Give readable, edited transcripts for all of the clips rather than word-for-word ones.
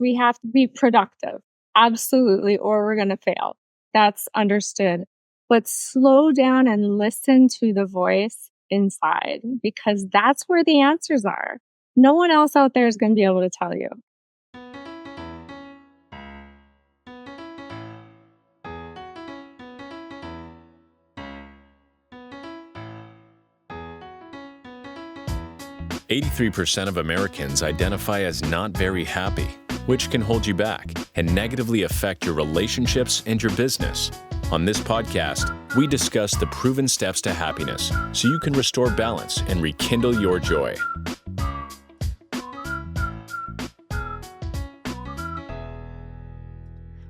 We have to be productive. Absolutely. Or we're going to fail. That's understood. But slow down and listen to the voice inside because that's where the answers are. No one else out there is going to be able to tell you. "83% of Americans identify as not very happy, which can hold you back and negatively affect your relationships and your business. On this podcast, we discuss the proven steps to happiness so you can restore balance and rekindle your joy."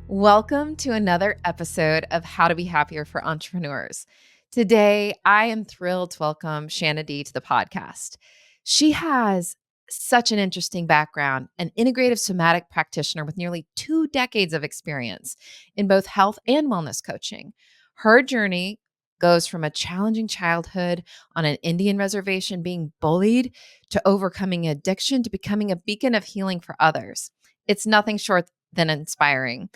Welcome to another episode of How to Be Happier for Entrepreneurs. Today, I am thrilled to welcome Shana Dee to the podcast. She has such an interesting background, an integrative somatic practitioner with nearly 2 decades of experience in both health and wellness coaching. Her journey goes from a challenging childhood on an Indian reservation being bullied to overcoming addiction to becoming a beacon of healing for others. It's nothing short than inspiring.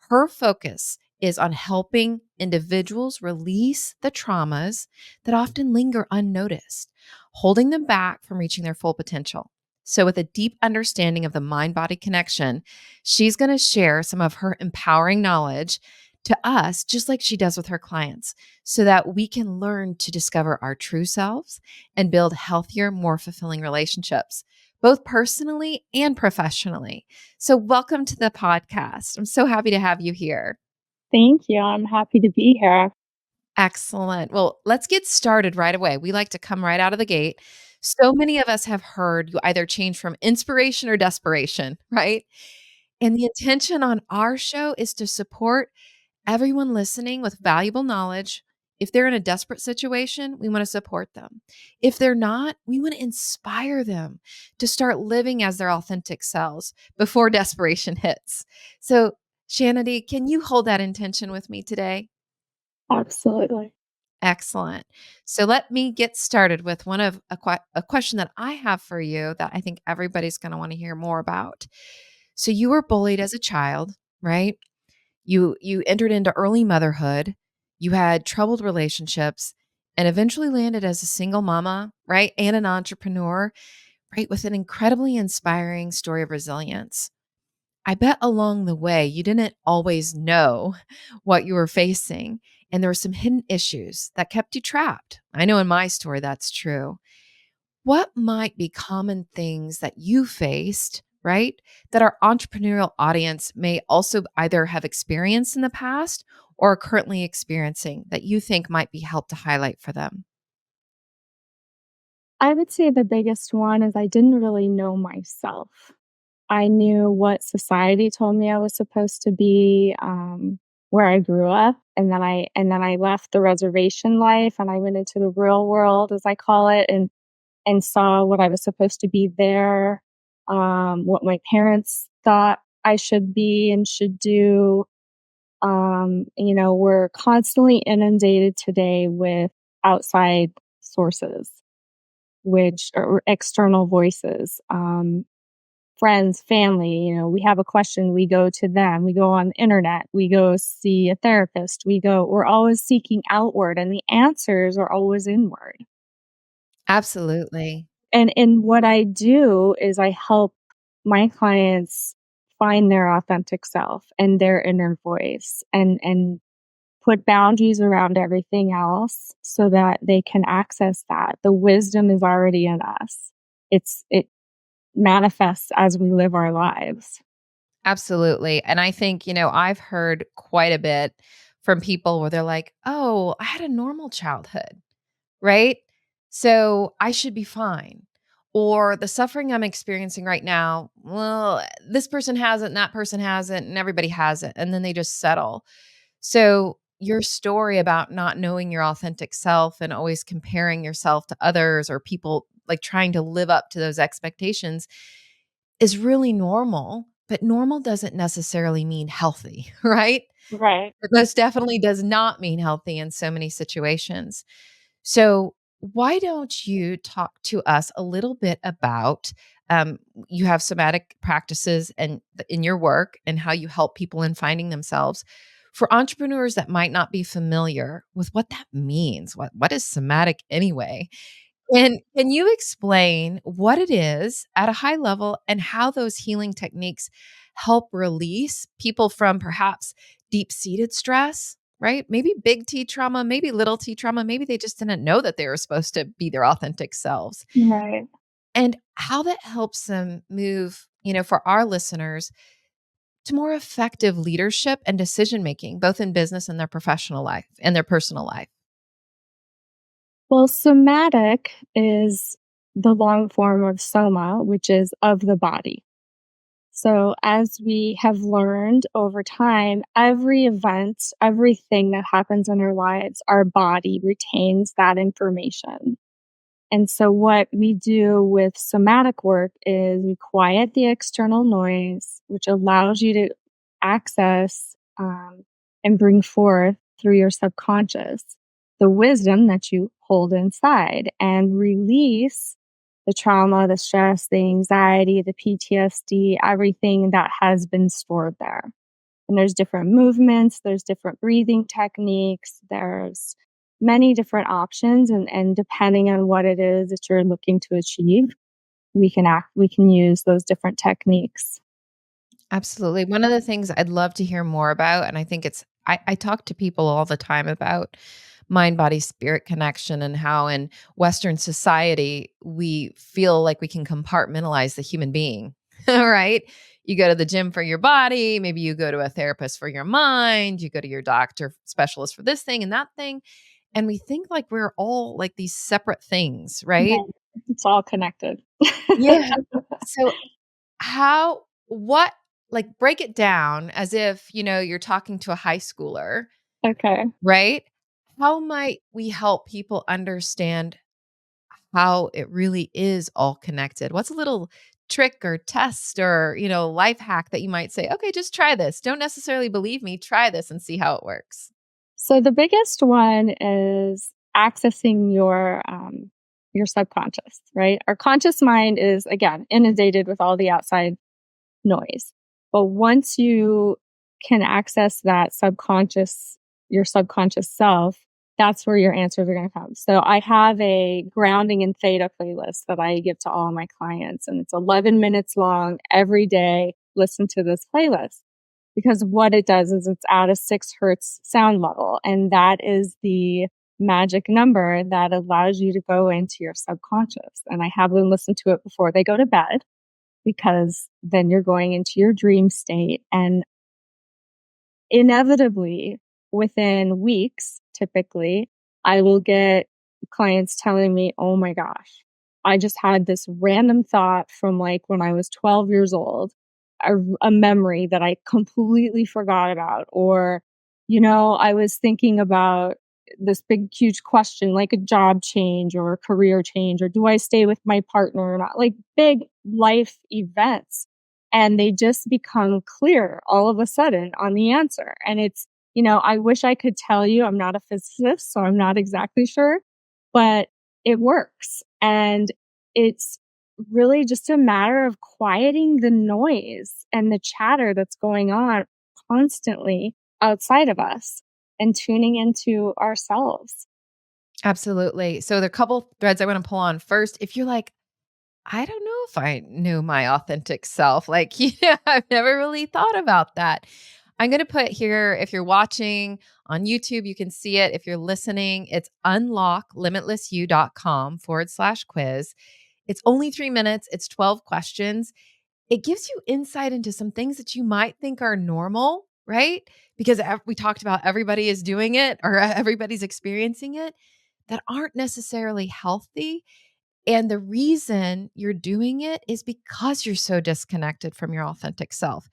Her focus is on helping individuals release the traumas that often linger unnoticed, holding them back from reaching their full potential. So, with a deep understanding of the mind-body connection, she's going to share some of her empowering knowledge to us, just like she does with her clients, so that we can learn to discover our true selves and build healthier, more fulfilling relationships, both personally and professionally. So welcome to the podcast. I'm so happy to have you here. Thank you. I'm happy to be here. Excellent. Well, let's get started right away. We like to come right out of the gate. So many of us have heard you either change from inspiration or desperation, right? And the intention on our show is to support everyone listening with valuable knowledge. If they're in a desperate situation, we want to support them. If they're not, we want to inspire them to start living as their authentic selves before desperation hits. So, Shana Dee, can you hold that intention with me today? Absolutely. Excellent. So let me get started with one of a question that I have for you that I think everybody's going to want to hear more about. So you were bullied as a child, right? You entered into early motherhood, you had troubled relationships, and eventually landed as a single mama, right? And an entrepreneur, right? With an incredibly inspiring story of resilience. I bet along the way, you didn't always know what you were facing, and there were some hidden issues that kept you trapped. I know in my story that's true. What might be common things that you faced, right? That our entrepreneurial audience may also either have experienced in the past or are currently experiencing that you think might be helped to highlight for them? I would say the biggest one is I didn't really know myself. I knew what society told me I was supposed to be, where I grew up, and then I left the reservation life and I went into the real world, as I call it, and saw what I was supposed to be there, what my parents thought I should be and should do. We're constantly inundated today with outside sources, which are external voices. Friends, family, we have a question, we go to them, we go on the internet, we go see a therapist, we're always seeking outward and the answers are always inward. Absolutely. And what I do is I help my clients find their authentic self and their inner voice and put boundaries around everything else so that they can access that. The wisdom is already in us. It manifests as we live our lives. Absolutely. And I think, I've heard quite a bit from people where they're like, oh, I had a normal childhood, right? So I should be fine. Or the suffering I'm experiencing right now, well, this person has it and that person has it and everybody has it. And then they just settle. So your story about not knowing your authentic self and always comparing yourself to others or people, like trying to live up to those expectations, is really normal. But normal doesn't necessarily mean healthy, right? Right. It most definitely does not mean healthy in so many situations. So why don't you talk to us a little bit about you have somatic practices and in your work and how you help people in finding themselves. For entrepreneurs that might not be familiar with what that means, what is somatic anyway? And can you explain what it is at a high level and how those healing techniques help release people from perhaps deep-seated stress, right? Maybe big T trauma, maybe little T trauma, maybe they just didn't know that they were supposed to be their authentic selves. Right. And how that helps them move, for our listeners to more effective leadership and decision making, both in business and their professional life and their personal life. Well, somatic is the long form of soma, which is of the body. So, as we have learned over time, every event, everything that happens in our lives, our body retains that information. And so, what we do with somatic work is we quiet the external noise, which allows you to access and bring forth through your subconscious the wisdom that you hold inside and release the trauma, the stress, the anxiety, the PTSD, everything that has been stored there. And there's different movements, there's different breathing techniques, there's many different options. And depending on what it is that you're looking to achieve, we can use those different techniques. Absolutely. One of the things I'd love to hear more about, and I think I talk to people all the time about mind, body, spirit connection and how in Western society, we feel like we can compartmentalize the human being, right? You go to the gym for your body, maybe you go to a therapist for your mind, you go to your doctor specialist for this thing and that thing. And we think like we're all like these separate things, right? Right. It's all connected. Yeah. So what, like break it down as if, you're talking to a high schooler, Okay. right? How might we help people understand how it really is all connected? What's a little trick or test or, life hack that you might say, okay, just try this. Don't necessarily believe me. Try this and see how it works. So the biggest one is accessing your subconscious, right? Our conscious mind is again inundated with all the outside noise. But once you can access that your subconscious self, that's where your answers are going to come. So I have a grounding and theta playlist that I give to all my clients, and it's 11 minutes long every day. Listen to this playlist because what it does is it's at a 6 hertz sound level. And that is the magic number that allows you to go into your subconscious. And I have them listen to it before they go to bed because then you're going into your dream state. And inevitably, within weeks, typically, I will get clients telling me, oh my gosh, I just had this random thought from like when I was 12 years old, a memory that I completely forgot about. Or, I was thinking about this big, huge question, like a job change or a career change, or do I stay with my partner or not? Like big life events. And they just become clear all of a sudden on the answer. And it's, I wish I could tell you, I'm not a physicist, so I'm not exactly sure, but it works. And it's really just a matter of quieting the noise and the chatter that's going on constantly outside of us and tuning into ourselves. Absolutely. So there are a couple threads I want to pull on. First, if you're like, I don't know if I knew my authentic self. Like, I've never really thought about that. I'm going to put here, if you're watching on YouTube, you can see it. If you're listening, it's unlocklimitlessyou.com/quiz. It's only 3 minutes. It's 12 questions. It gives you insight into some things that you might think are normal, right? Because we talked about everybody is doing it or everybody's experiencing it that aren't necessarily healthy. And the reason you're doing it is because you're so disconnected from your authentic self.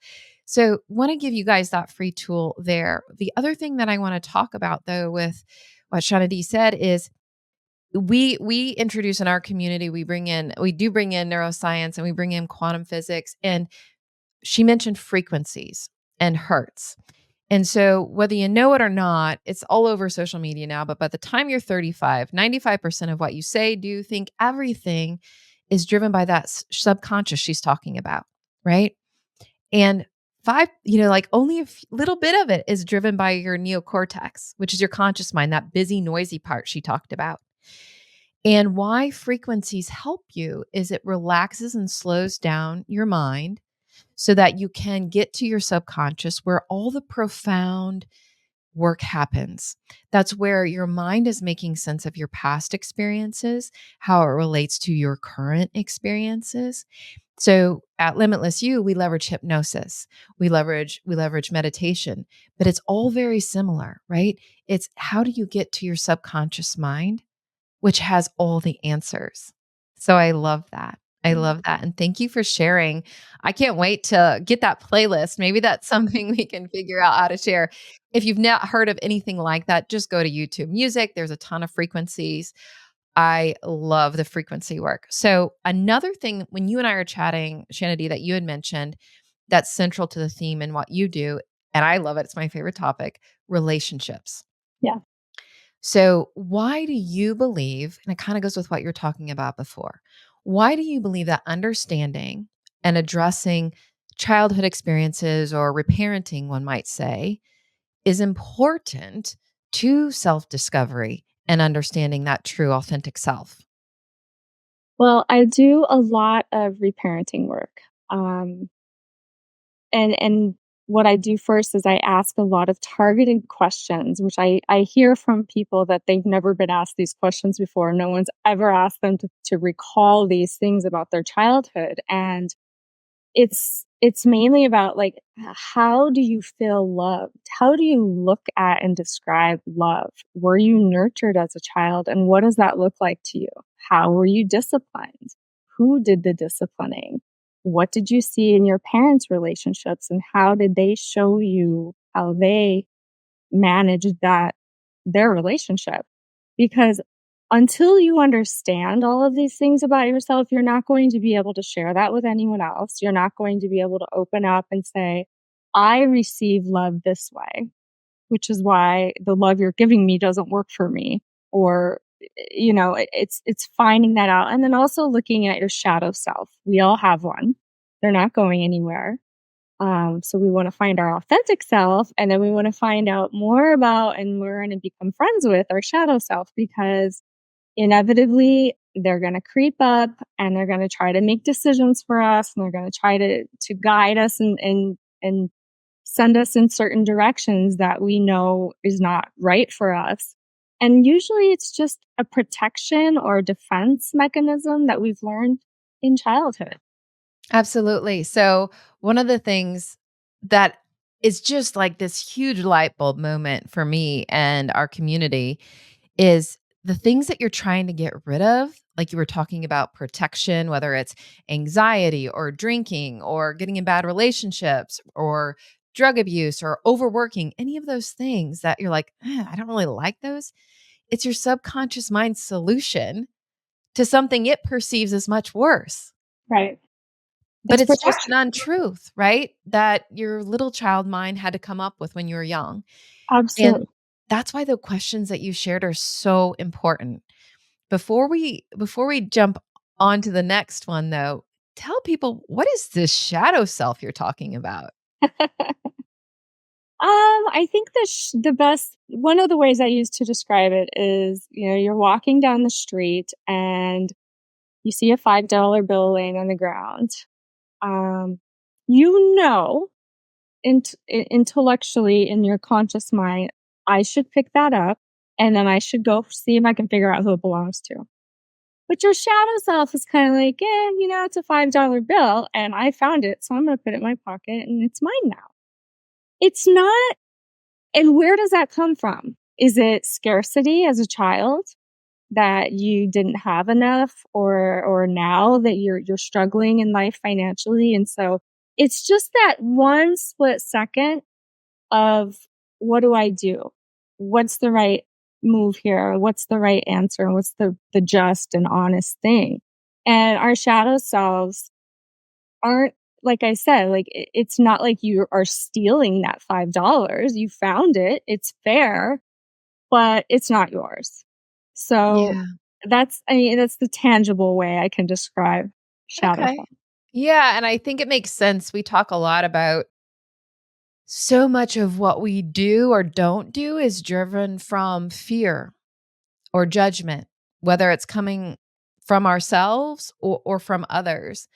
So, want to give you guys that free tool there. The other thing that I want to talk about though with what Shana Dee said is we introduce in our community, we do bring in neuroscience and we bring in quantum physics, and she mentioned frequencies and hertz. And so whether you know it or not, it's all over social media now, but by the time you're 35, 95% of what you say, do, think, everything is driven by that subconscious she's talking about, right? And five, like only little bit of it is driven by your neocortex, which is your conscious mind, that busy, noisy part she talked about. And why frequencies help you is it relaxes and slows down your mind so that you can get to your subconscious where all the profound work happens. That's where your mind is making sense of your past experiences, how it relates to your current experiences. So at Limitless You, we leverage hypnosis, we leverage meditation, but it's all very similar, right? It's how do you get to your subconscious mind, which has all the answers. So I love that. I love that. And thank you for sharing. I can't wait to get that playlist. Maybe that's something we can figure out how to share. If you've not heard of anything like that, just go to YouTube Music. There's a ton of frequencies. I love the frequency work. So another thing, when you and I are chatting, Shana Dee, that you had mentioned that's central to the theme and what you do, and I love it. It's my favorite topic, relationships. Yeah. So, why do you believe, and it kind of goes with what you're talking about before, why do you believe that understanding and addressing childhood experiences or reparenting, one might say, is important to self discovery and understanding that true, authentic self? Well, I do a lot of reparenting work. Um, and what I do first is I ask a lot of targeted questions, which I hear from people that they've never been asked these questions before. No one's ever asked them to recall these things about their childhood. And it's mainly about like, how do you feel loved? How do you look at and describe love? Were you nurtured as a child? And what does that look like to you? How were you disciplined? Who did the disciplining? What did you see in your parents' relationships, and how did they show you how they managed their relationship? Because until you understand all of these things about yourself, you're not going to be able to share that with anyone else. You're not going to be able to open up and say, I receive love this way, which is why the love you're giving me doesn't work for me. Or, it's finding that out. And then also looking at your shadow self. We all have one. They're not going anywhere. So we want to find our authentic self, and then we want to find out more about and learn and become friends with our shadow self, because inevitably they're going to creep up and they're going to try to make decisions for us, and they're going to try to guide us and send us in certain directions that we know is not right for us. And usually it's just a protection or defense mechanism that we've learned in childhood. Absolutely. So, one of the things that is just like this huge light bulb moment for me and our community is the things that you're trying to get rid of. Like you were talking about protection, whether it's anxiety or drinking or getting in bad relationships or drug abuse or overworking, any of those things that you're like, I don't really like those. It's your subconscious mind's solution to something it perceives as much worse. Right. But It's it's just an protection. untruth, right? That your little child mind had to come up with when you were young. And Absolutely. that's why the questions that you shared are so important. Before we jump on to the next one though, tell people, what is this shadow self you're talking about? I think the best one of the ways I use to describe it is, you're walking down the street and you see a $5 bill laying on the ground. Um, you know, intellectually in your conscious mind, I should pick that up and then I should go see if I can figure out who it belongs to. But your shadow self is kind of like, it's a $5 bill and I found it, so I'm going to put it in my pocket and it's mine now. It's not. And where does that come from? Is it scarcity as a child that you didn't have enough, or now that you're struggling in life financially? And so it's just that one split second of, what do I do? What's the right move here? What's the right answer? What's the just and honest thing? And our shadow selves aren't, like I said, like it's not like you are stealing that $5. You found it. It's fair, but it's not yours. So Yeah. I mean, that's the tangible way I can describe shadow Okay. self. Yeah, and I think it makes sense. We talk a lot about so much of what we do or don't do is driven from fear or judgment, whether it's coming from ourselves or from others.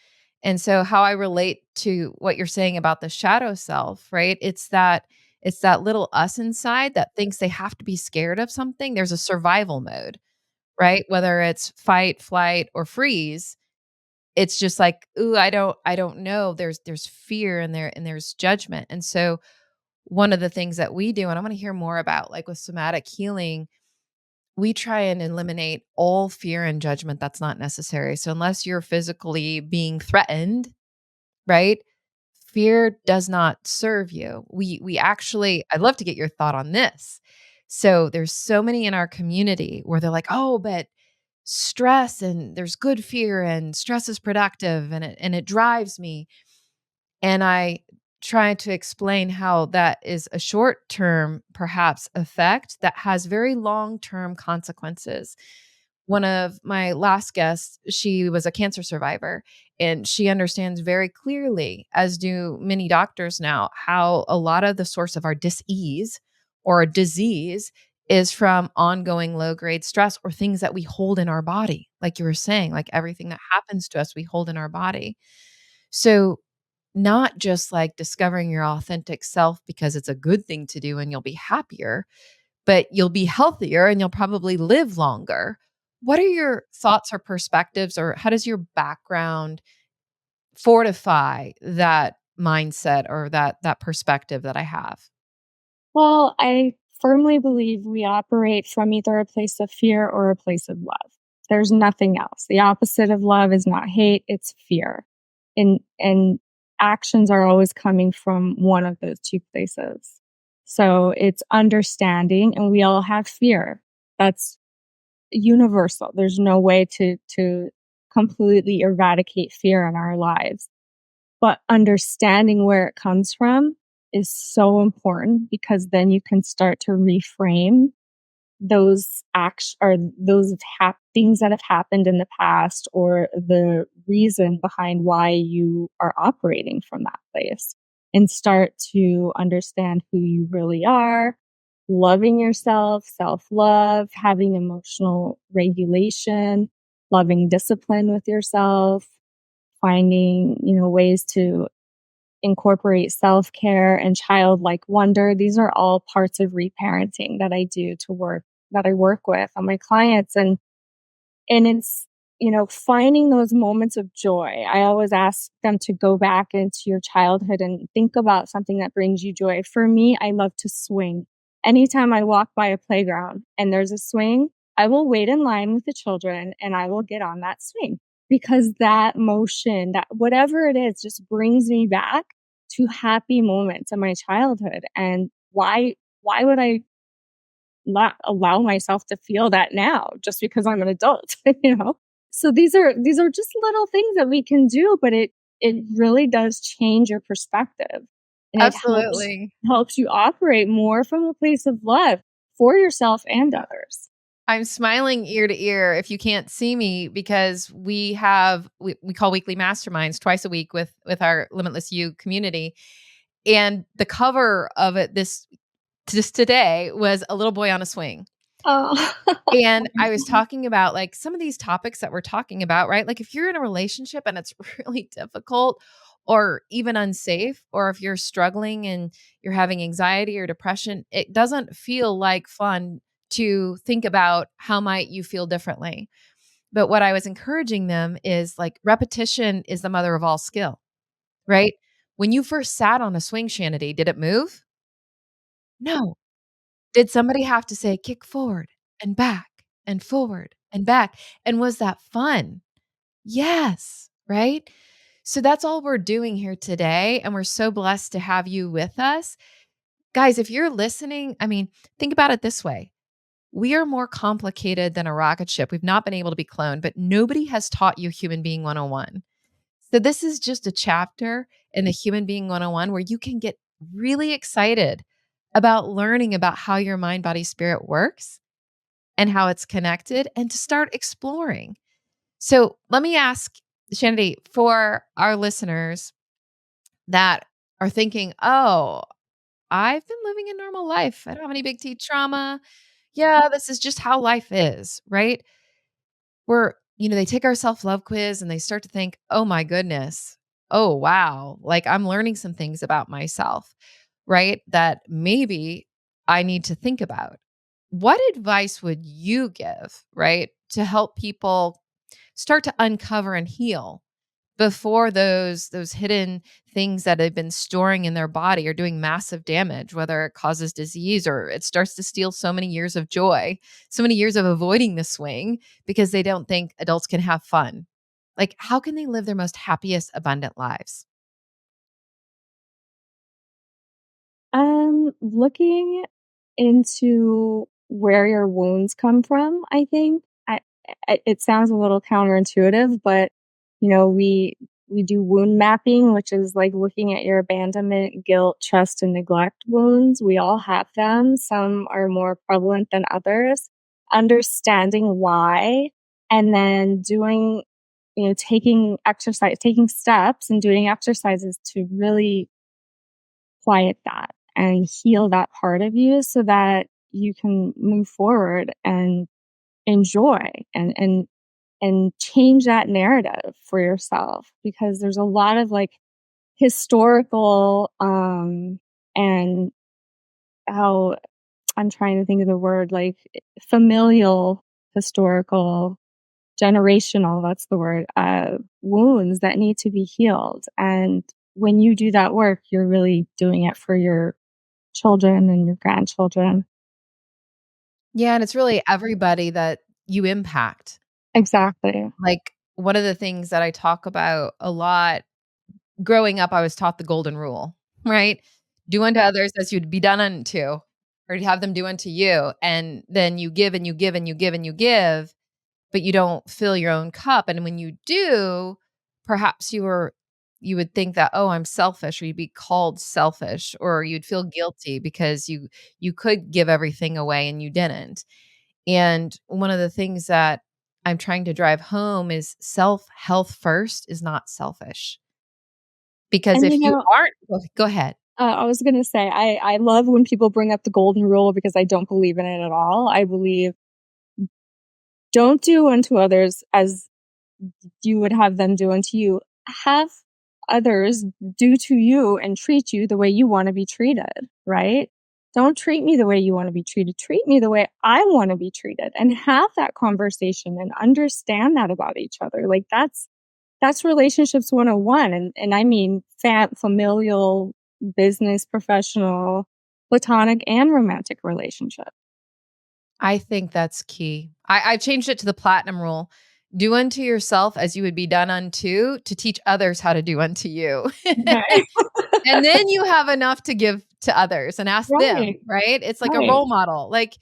And so how I relate to what you're saying about the shadow self, right? It's that little us inside that thinks they have to be scared of something. There's a survival mode, right? Whether it's fight, flight, or freeze, it's just like, ooh, I don't know. There's fear in there and there's judgment. And so one of the things that we do, and I want to hear more about, like with somatic healing, we try and eliminate all fear and judgment that's not necessary. So unless you're physically being threatened, right? Fear does not serve you. We actually, I'd love to get your thought on this. So there's so many in our community where they're like, "Oh, but stress and there's good fear and stress is productive and it drives me." And I try to explain how that is a short term, perhaps, effect that has very long term consequences. One of my last guests, she was a cancer survivor, and she understands very clearly, as do many doctors now, how a lot of the source of our dis-ease or disease is from ongoing low grade stress or things that we hold in our body. Like you were saying, like everything that happens to us, we hold in our body. So not just like discovering your authentic self because it's a good thing to do and you'll be happier, but you'll be healthier and you'll probably live longer. What are your thoughts or perspectives, or how does your background fortify that mindset or that perspective that I have? Well, I firmly believe we operate from either a place of fear or a place of love. There's nothing else. The opposite of love is not hate, it's fear. And actions are always coming from one of those two places. So it's understanding, and we all have fear. That's universal. There's no way to completely eradicate fear in our lives. But understanding where it comes from is so important, because then you can start to reframe those acts or those things that have happened in the past, or the reason behind why you are operating from that place, and start to understand who you really are, loving yourself, self-love, having emotional regulation, loving discipline with yourself, finding, ways to incorporate self-care and childlike wonder. These are all parts of reparenting that I work with on my clients. And it's, finding those moments of joy. I always ask them to go back into your childhood and think about something that brings you joy. For me, I love to swing. Anytime I walk by a playground and there's a swing, I will wait in line with the children and I will get on that swing, because that motion, that whatever it is, just brings me back to happy moments in my childhood. And why would I not allow myself to feel that now just because I'm an adult, you know? So these are just little things that we can do, but it really does change your perspective. And it Absolutely. helps you operate more from a place of love for yourself and others. I'm smiling ear to ear if you can't see me, because we call weekly masterminds twice a week with our Limitless You community. And the cover of it this just today was a little boy on a swing. Oh. And I was talking about like some of these topics that we're talking about, right? Like if you're in a relationship and it's really difficult or even unsafe, or if you're struggling and you're having anxiety or depression, it doesn't feel like fun to think about how might you feel differently. But what I was encouraging them is like repetition is the mother of all skill, right? When you first sat on a swing, Shanity, did it move? No. Did somebody have to say, "Kick forward and back and forward and back," and was that fun? Yes, right? So that's all we're doing here today, and we're so blessed to have you with us. Guys, if you're listening, I mean, think about it this way. We are more complicated than a rocket ship. We've not been able to be cloned, but nobody has taught you Human Being 101. So this is just a chapter in the Human Being 101 where you can get really excited about learning about how your mind, body, spirit works and how it's connected and to start exploring. So let me ask, Shandy, for our listeners that are thinking, oh, I've been living a normal life. I don't have any big T trauma. Yeah, this is just how life is, right? They take our self-love quiz and they start to think, "Oh my goodness. Oh, wow. Like I'm learning some things about myself, right? That maybe I need to think about." What advice would you give, right, to help people start to uncover and heal before those hidden things that have been storing in their body are doing massive damage, whether it causes disease or it starts to steal so many years of joy, so many years of avoiding the swing because they don't think adults can have fun. Like, how can they live their most happiest, abundant lives? Looking into where your wounds come from, I think. It sounds a little counterintuitive, but we do wound mapping, which is like looking at your abandonment, guilt, trust, and neglect wounds. We all have them. Some are more prevalent than others. Understanding why, and then taking exercise, taking steps and doing exercises to really quiet that and heal that part of you so that you can move forward and enjoy and change that narrative for yourself, because there's a lot of like historical and how I'm trying to think of the word, like familial, historical, generational, that's the word, wounds that need to be healed. And when you do that work, you're really doing it for your children and your grandchildren. Yeah, and it's really everybody that you impact. Exactly. Like, one of the things that I talk about a lot growing up, I was taught the golden rule, right? Do unto others as you'd be done unto, or you have them do unto you. And then you give and you give and you give and you give, but you don't fill your own cup. And when you do, perhaps you would think that, oh, I'm selfish, or you'd be called selfish, or you'd feel guilty because you could give everything away and you didn't. And one of the things that I'm trying to drive home is self health first is not selfish. Because And if you aren't go ahead. I was gonna say, I love when people bring up the golden rule because I don't believe in it at all. I believe don't do unto others as you would have them do unto you. Have others do to you and treat you the way you want to be treated, right? Don't treat me the way you want to be treated. Treat me the way I want to be treated, and have that conversation and understand that about each other. Like that's relationships 101. And I mean familial, business, professional, platonic, and romantic relationship. I think that's key. I changed it to the platinum rule. Do unto yourself as you would be done unto, to teach others how to do unto you. Okay. And then you have enough to give to others and ask them, Right. right? It's like a Right. role model. Like,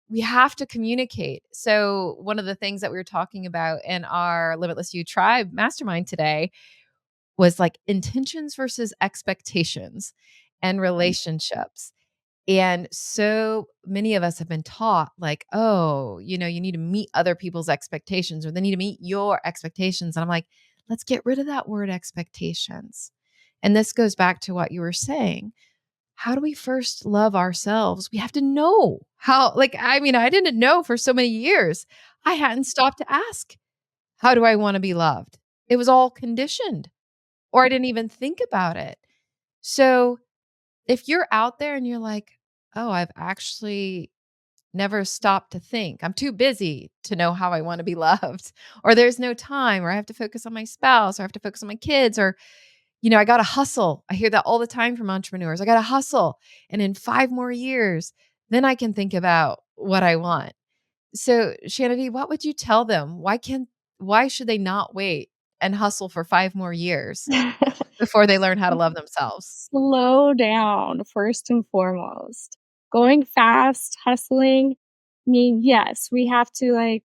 we have to communicate. So, one of the things that we were talking about in our Limitless You Tribe mastermind today was like intentions versus expectations and relationships. And so many of us have been taught, like, oh, you need to meet other people's expectations, or they need to meet your expectations. And I'm like, let's get rid of that word expectations. And this goes back to what you were saying. How do we first love ourselves? We have to know how, like, I mean, I didn't know for so many years. I hadn't stopped to ask, how do I want to be loved? It was all conditioned, or I didn't even think about it. So if you're out there and you're like, oh, I've actually never stopped to think. I'm too busy to know how I want to be loved, or there's no time, or I have to focus on my spouse, or I have to focus on my kids, or, I got to hustle. I hear that all the time from entrepreneurs. I got to hustle. And in 5 more years, then I can think about what I want. So, Shana Dee, what would you tell them? Why should they not wait and hustle for 5 more years before they learn how to love themselves? Slow down first and foremost. Going fast, hustling, I mean, yes, we have to like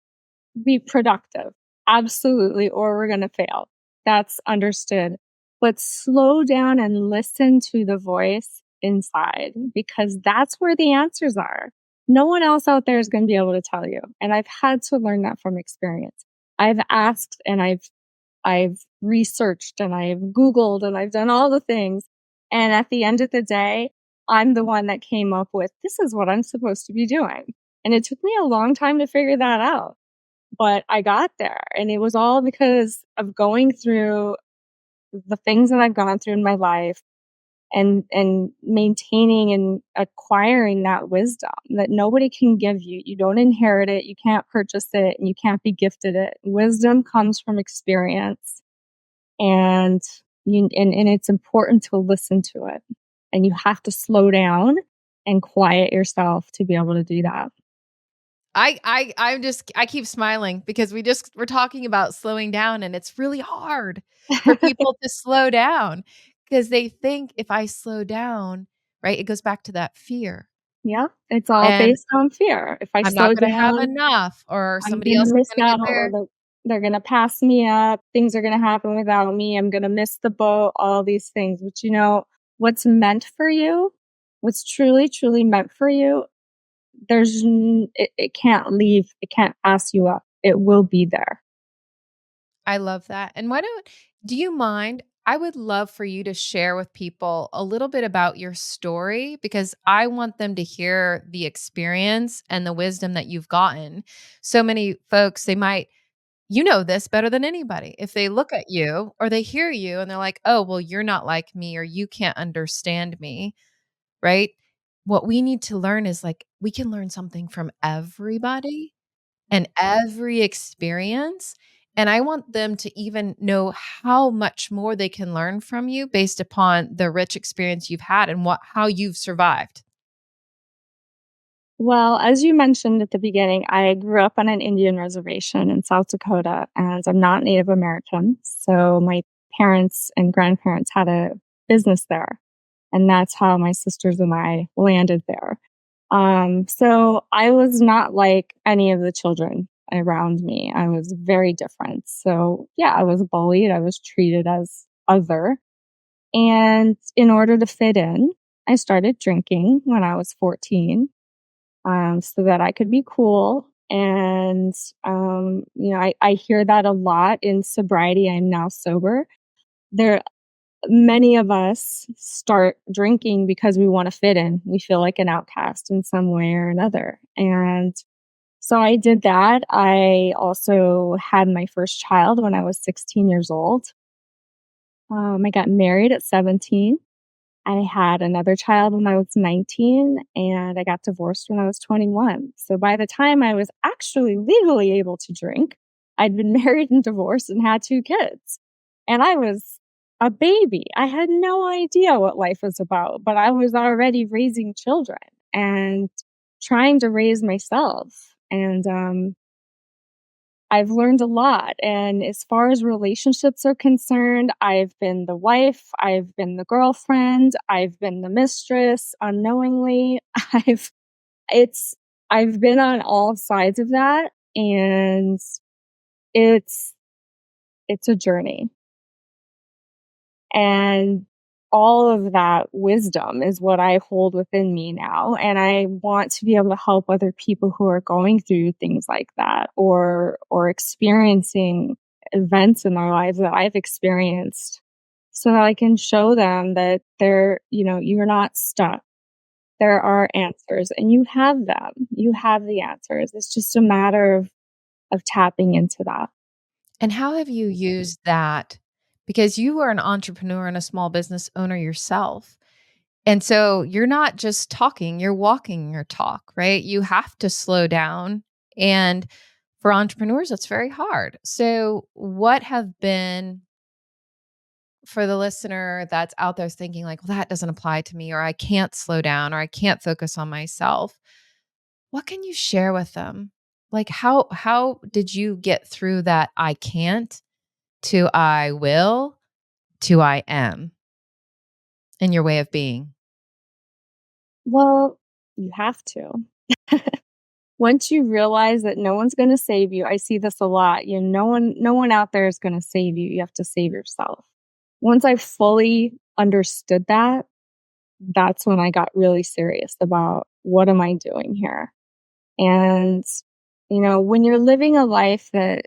be productive. Absolutely, or we're going to fail. That's understood. But slow down and listen to the voice inside, because that's where the answers are. No one else out there is going to be able to tell you. And I've had to learn that from experience. I've asked and I've researched and I've Googled and I've done all the things. And at the end of the day, I'm the one that came up with, this is what I'm supposed to be doing. And it took me a long time to figure that out, but I got there. And it was all because of going through the things that I've gone through in my life and maintaining and acquiring that wisdom that nobody can give you. You don't inherit it, you can't purchase it, and you can't be gifted it. Wisdom comes from experience, and and it's important to listen to it. And you have to slow down and quiet yourself to be able to do that. I keep smiling because we're talking about slowing down, and it's really hard for people to slow down because they think if I slow down, right, it goes back to that fear. Yeah, it's all And based on fear. If I I'm not slow gonna have down, enough or I'm somebody gonna else is miss gonna get out, or there. they're gonna pass me up. Things are gonna happen without me. I'm gonna miss the boat. All these things, but what's meant for you, what's truly, truly meant for you. It can't leave. It can't pass you up. It will be there. I love that. And do you mind? I would love for you to share with people a little bit about your story because I want them to hear the experience and the wisdom that you've gotten. So many folks, you know this better than anybody. If they look at you or they hear you and they're like, oh, well, you're not like me or you can't understand me, right? What we need to learn is like, we can learn something from everybody and every experience. And I want them to even know how much more they can learn from you based upon the rich experience you've had and how you've survived. Well, as you mentioned at the beginning, I grew up on an Indian reservation in South Dakota, and I'm not Native American. So my parents and grandparents had a business there, and that's how my sisters and I landed there. So I was not like any of the children around me. I was very different. So yeah, I was bullied. I was treated as other. And in order to fit in, I started drinking when I was 14, so that I could be cool. And, I hear that a lot in sobriety. I'm now sober. There, many of us start drinking because we want to fit in. We feel like an outcast in some way or another. And so I did that. I also had my first child when I was 16 years old. I got married at 17. I had another child when I was 19, and I got divorced when I was 21. So by the time I was actually legally able to drink, I'd been married and divorced and had two kids. And I was a baby. I had no idea what life was about, but I was already raising children and trying to raise myself. And I've learned a lot. And as far as relationships are concerned, I've been the wife, I've been the girlfriend, I've been the mistress unknowingly. I've it's I've been on all sides of that, and it's it's a journey. And all of that wisdom is what I hold within me now. And I want to be able to help other people who are going through things like that, or experiencing events in their lives that I've experienced, so that I can show them that you're not stuck. There are answers and you have them. You have the answers. It's just a matter of tapping into that. And how have you used that? Because you are an entrepreneur and a small business owner yourself. And so you're not just talking, you're walking your talk, right? You have to slow down. And for entrepreneurs, that's very hard. So, what have been for the listener that's out there thinking, like, well, that doesn't apply to me, or I can't slow down, or I can't focus on myself? What can you share with them? Like, how did you get through that I can't to I will to I am in your way of being? Well, you have to. Once you realize that no one's gonna save you, I see this a lot, no one out there is gonna save you, you have to save yourself. Once I fully understood that, that's when I got really serious about what am I doing here? And, when you're living a life that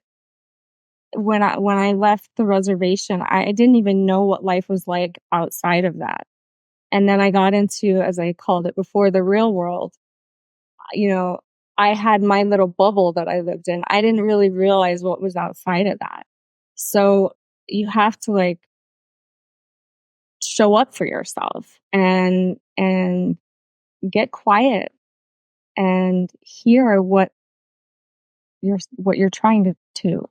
when I left the reservation, I didn't even know what life was like outside of that. And then I got into, as I called it before, the real world. You know, I had my little bubble that I lived in. I didn't really realize what was outside of that. So you have to like show up for yourself and get quiet and hear what you're trying to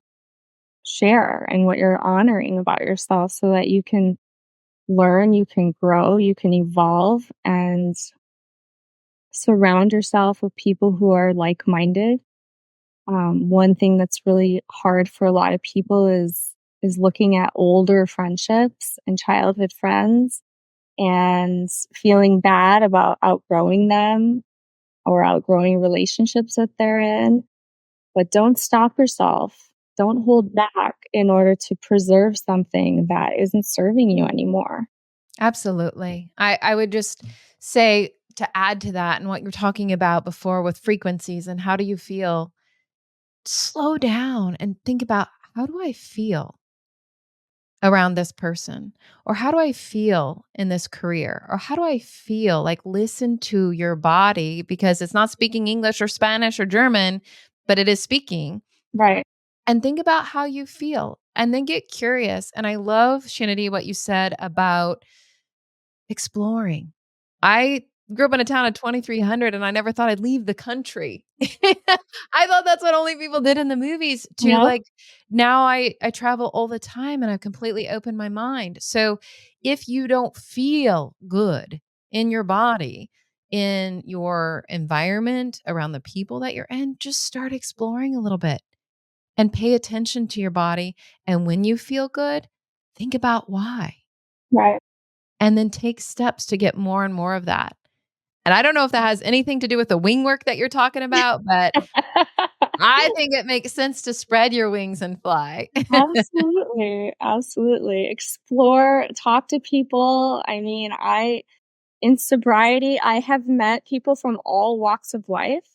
share and what you're honoring about yourself so that you can learn, you can grow, you can evolve and surround yourself with people who are like-minded. One thing that's really hard for a lot of people is looking at older friendships and childhood friends and feeling bad about outgrowing them or outgrowing relationships that they're in. But don't stop yourself. Don't hold back in order to preserve something that isn't serving you anymore. Absolutely. I would just say to add to that and what you're talking about before with frequencies and how do you feel, slow down and think about how do I feel around this person? Or how do I feel in this career? Or how do I feel? Like listen to your body because it's not speaking English or Spanish or German, but it is speaking. Right. And think about how you feel and then get curious. And I love, Shana Dee, what you said about exploring. I grew up in a town of 2,300 and I never thought I'd leave the country. I thought that's what only people did in the movies to Yep. like now I travel all the time and I've completely opened my mind. So if you don't feel good in your body, in your environment, around the people that you're in, just start exploring a little bit and pay attention to your body. And when you feel good, think about why Right. and then take steps to get more and more of that. And I don't know if that has anything to do with the wing work that you're talking about, but I think it makes sense to spread your wings and fly. Absolutely. Absolutely. Explore, talk to people. I mean, in sobriety, I have met people from all walks of life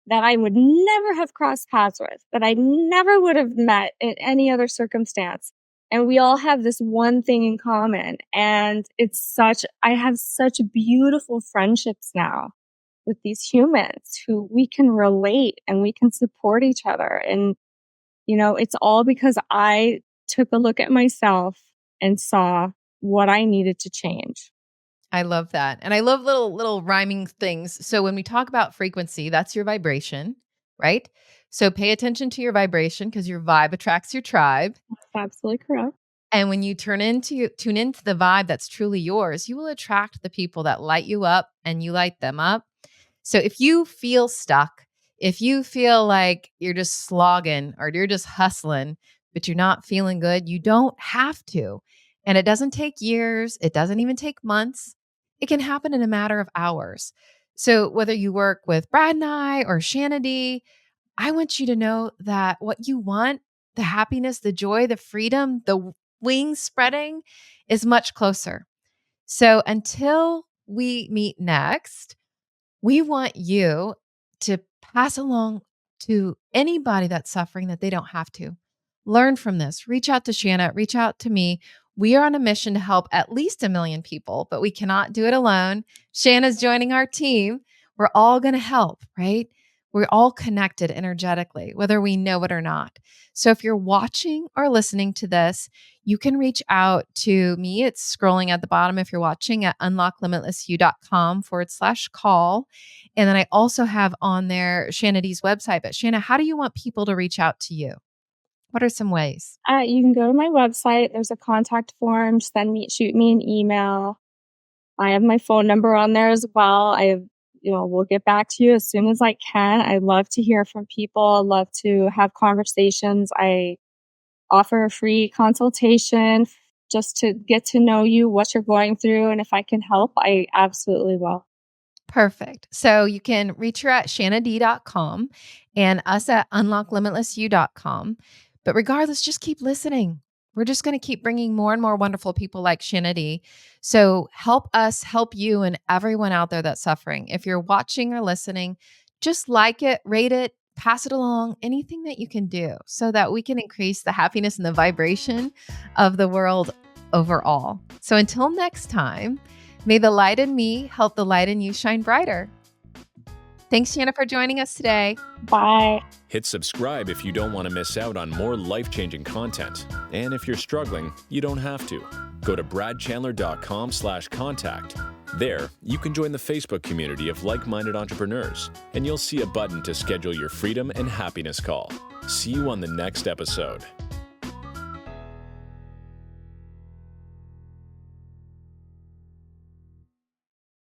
that I would never have crossed paths with, that I never would have met in any other circumstance. And we all have this one thing in common. And I have such beautiful friendships now with these humans who we can relate and we can support each other. And, it's all because I took a look at myself and saw what I needed to change. I love that. And I love little rhyming things. So when we talk about frequency, that's your vibration, right? So pay attention to your vibration because your vibe attracts your tribe. That's absolutely correct. And when you tune into the vibe that's truly yours, you will attract the people that light you up and you light them up. So if you feel stuck, if you feel like you're just slogging or you're just hustling, but you're not feeling good, you don't have to. And it doesn't take years, it doesn't even take months. It can happen in a matter of hours. So whether you work with Brad and I or Shana Dee, I want you to know that what you want, the happiness, the joy, the freedom, the wings spreading is much closer. So until we meet next, we want you to pass along to anybody that's suffering that they don't have to. Learn from this. Reach out to Shana, reach out to me. We are on a mission to help at least 1 million people, but we cannot do it alone. Shana's joining our team. We're all going to help, right? We're all connected energetically, whether we know it or not. So if you're watching or listening to this, you can reach out to me. It's scrolling at the bottom if you're watching at unlocklimitlessyou.com/call. And then I also have on there Shana Dee's website. But Shana, how do you want people to reach out to you? What are some ways? You can go to my website. There's a contact form. Shoot me an email. I have my phone number on there as well. We'll get back to you as soon as I can. I love to hear from people. I love to have conversations. I offer a free consultation just to get to know you, what you're going through. And if I can help, I absolutely will. Perfect. So you can reach her at shanad.com and us at unlocklimitlessyou.com. But regardless, just keep listening. We're just going to keep bringing more and more wonderful people like Shana Dee. So help us help you and everyone out there that's suffering. If you're watching or listening, just like it, rate it, pass it along, anything that you can do so that we can increase the happiness and the vibration of the world overall. So until next time, may the light in me help the light in you shine brighter. Thanks, Shana, for joining us today. Bye. Hit subscribe if you don't want to miss out on more life-changing content. And if you're struggling, you don't have to. Go to bradchandler.com/contact. There, you can join the Facebook community of like-minded entrepreneurs, and you'll see a button to schedule your freedom and happiness call. See you on the next episode.